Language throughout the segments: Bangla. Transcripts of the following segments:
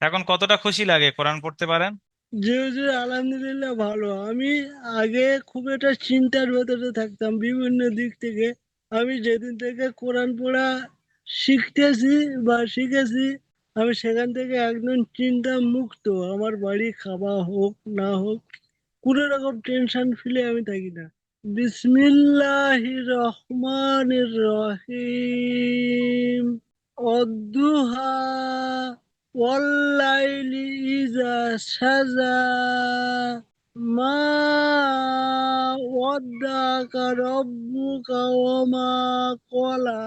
এখন কতটা খুশি লাগে কোরআন পড়তে পারেন? জি জি, আলহামদুলিল্লাহ ভালো। আমি আগে খুব একটা চিন্তার ভেতরে থাকতাম বিভিন্ন দিক থেকে। আমি যেদিন থেকে কোরআন পড়া শিখতেছি বা শিখেছি, আমি সেখান থেকে একদম চিন্তা মুক্ত। আমার বাড়ি খাওয়া হোক না হোক, কোনো রকম টেনশন ফিলে আমি থাকি না। বিসমিল্লাহির রহমানির রহিম। অদ্দুহা والليل إذا سجى ما ودعك ربك وما قلى.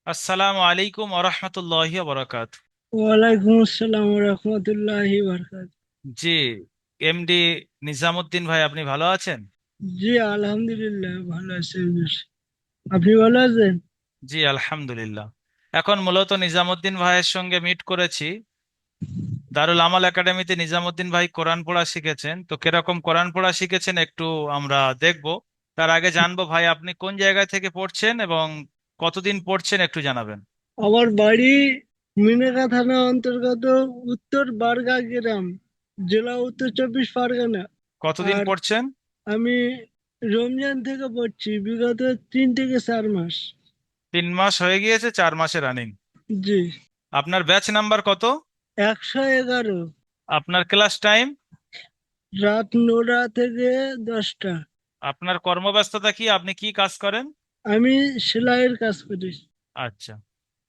আসসালামু আলাইকুম ওয়া বারাকাত। ওয়ালাইকুম আসসালাম রহমতুল্লাহি বরকাত। জি, এমডি নিজামুদ্দিন ভাই, আপনি ভালো আছেন? জি আলহামদুলিল্লাহ ভালো আছেন। আপনি ভালো আছেন? জি আলহামদুলিল্লাহ। এখন মূলত নিজামুদ্দিন ভাইয়ের সঙ্গে মিট করেছি। দারুল আমাল একাডেমিতে নিজামুদ্দিন ভাই কোরআন পড়া শিখেছেন, তো কিরকম কোরআন পড়া শিখেছেন একটু আমরা দেখব। তার আগে জানবো ভাই, আপনি কোন জায়গা থেকে পড়ছেন এবং কতদিন পড়ছেন একটু জানাবেন। আমার বাড়ি মিনেকা থানা অন্তর্গত উত্তর বারগা গ্রাম, জেলা উত্তর চব্বিশ পরগনা। কতদিন আর পড়ছেন? আমি রমজান থেকে পড়ছি বিগত 3 থেকে 4 মাস। 3 মাস হয়ে গিয়েছে, 4 মাসে রানিং। জি। আপনার ব্যাচ নাম্বার কত? 111। আপনার ক্লাস টাইম? রাত 9টা থেকে 10টা। আপনার কর্মব্যস্ততা কি, আপনি কি কাজ করেন? আমি সেলাইয়ের কাজ করি। আচ্ছা,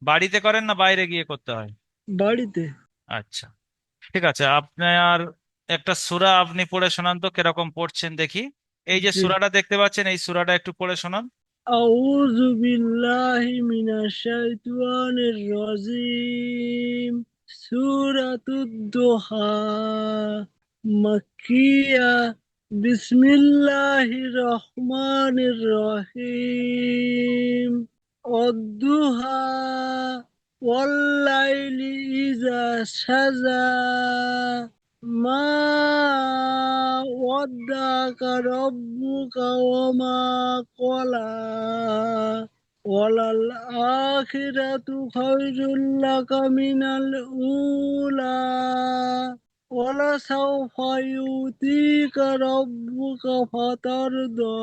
বাড়িতে করেন না বাইরে গিয়ে করতে হয়? বাড়িতে। আচ্ছা, ঠিক আছে। আপনার একটা সূরা আপনি পড়ে শোনান তো, কিরকম পড়ছেন দেখি। এই যে জি। সূরাটা দেখতে পাচ্ছেন, এই সূরাটা একটু পড়ে শোনান। আউযু বিল্লাহি মিনাশ শাইতানির রাজিম। সূরাতুদ দোহা, মাক্কিয়া। বিসমিল্লাহির রহমানির রহিম। অদ্দুহা ওয়াল্লাইলি ইযা সাজা মা ওয়াদ্দাকা রব্বুকা ওয়া কলা ওয়ালাল আখিরাতু খায়রুল লাকা মিনাল উলা ওয়ালা সাওফা ইউতিকা রব্বুকা ফাতারদা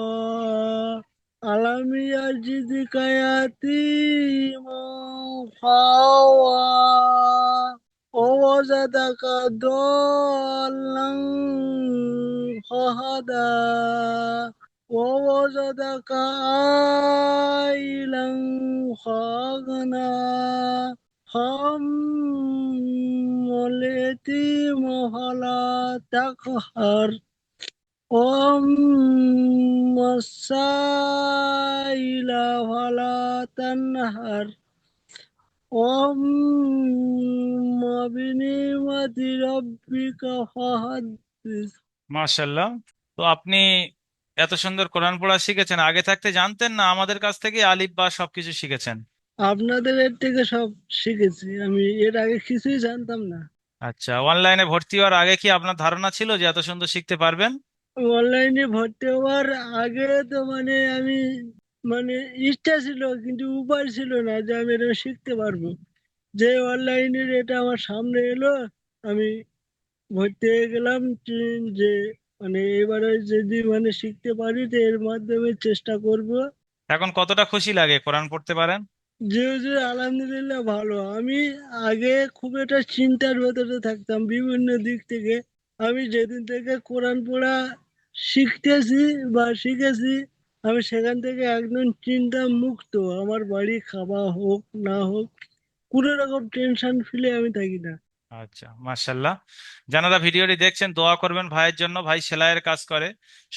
আলাম ইয়াজিদকা ইয়াতীমান ফাওয়া ووجدك ضالا فهدى ووجدك عائلا فأغنى فأما اليتيم فلا تقهر وأما السائل فلا تنهر وأما بنعمة ربك فحدث. মাশাল্লাহ। তো আপনি এত সুন্দর কোরআন পড়া শিখেছেন, আগে থাকতে জানতেন না আমাদের কাছ থেকে আলিফ বা সবকিছু শিখেছেন? আপনাদের এর থেকে সব শিখেছি, আমি এর আগে কিছুই জানতাম না। আচ্ছা, অনলাইনে ভর্তি হওয়ার আগে কি আপনার ধারণা ছিল যে এত সুন্দর শিখতে পারবেন? অনলাইনে ভর্তি হওয়ার আগে তো আমি মানে ইচ্ছা ছিল, কিন্তু উপায় ছিল না যে আমি এটা শিখতে পারবো। যে অনলাইনের এটা আমার সামনে এলো, আমি ভর্তি হয়ে গেলাম। যে এবারে যদি শিখতে পারি তো এর মাধ্যমে চেষ্টা করব। এখন কতটা খুশি লাগে কোরআন পড়তে পারেন? জি জি, আলহামদুলিল্লাহ ভালো। আমি আগে খুব একটা চিন্তার ভেতরে থাকতাম বিভিন্ন দিক থেকে। আমি যেদিন থেকে কোরআন পড়া শিখতেছি বা শিখেছি, আমি সেখান থেকে একদম চিন্তা মুক্ত। আমার বাড়ি খাওয়া হোক না হোক, কোনো রকম টেনশন ফিলে আমি থাকি না। আচ্ছা, মার্শাল্লাহ। যারা ভিডিওটি দেখছেন, দোয়া করবেন ভাইয়ের জন্য। ভাই সেলাইয়ের কাজ করে,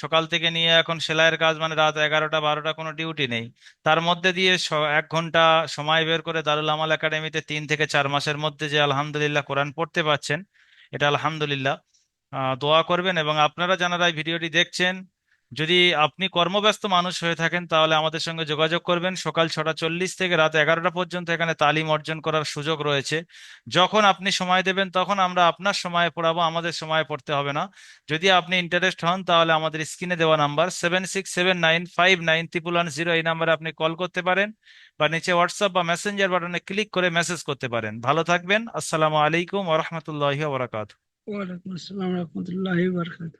সকাল থেকে নিয়ে এখন সেলাইয়ের কাজ, মানে রাত 11টা 12টা কোনো ডিউটি নেই। তার মধ্যে দিয়ে 1 ঘন্টা সময় বের করে দারুল আমাল একাডেমিতে 3 থেকে 4 মাসের মধ্যে যে আলহামদুলিল্লাহ কোরআন পড়তে পারছেন, এটা আলহামদুলিল্লাহ। দোয়া করবেন এবং আপনারা যারা এই ভিডিওটি দেখছেন, যদি আপনি কর্মব্যস্ত মানুষ হয়ে থাকেন তাহলে আমাদের সঙ্গে যোগাযোগ করবেন। সকাল 6টা 40 থেকে রাত 11টা পর্যন্ত এখানে তালিম অর্জন করার সুযোগ রয়েছে। যখন আপনি সময় দেবেন তখন আমরা আপনার সময়ে পড়াবো, আমাদের সময়ে পড়তে হবে না। যদি আপনি ইন্টারেস্ট হন তাহলে আমাদের স্ক্রিনে দেওয়া নাম্বার 7679591110, এই নাম্বারে আপনি কল করতে পারেন, বা নিচে হোয়াটসঅ্যাপ বা মেসেঞ্জার বাটনে ক্লিক করে মেসেজ করতে পারেন। ভালো থাকবেন। আসসালামু আলাইকুম ওয়া রাহমাতুল্লাহি ওয়া বারাকাতুহু। ওয়ালাইকুম আসসালাম রহমতুল্লাহি বারকাত।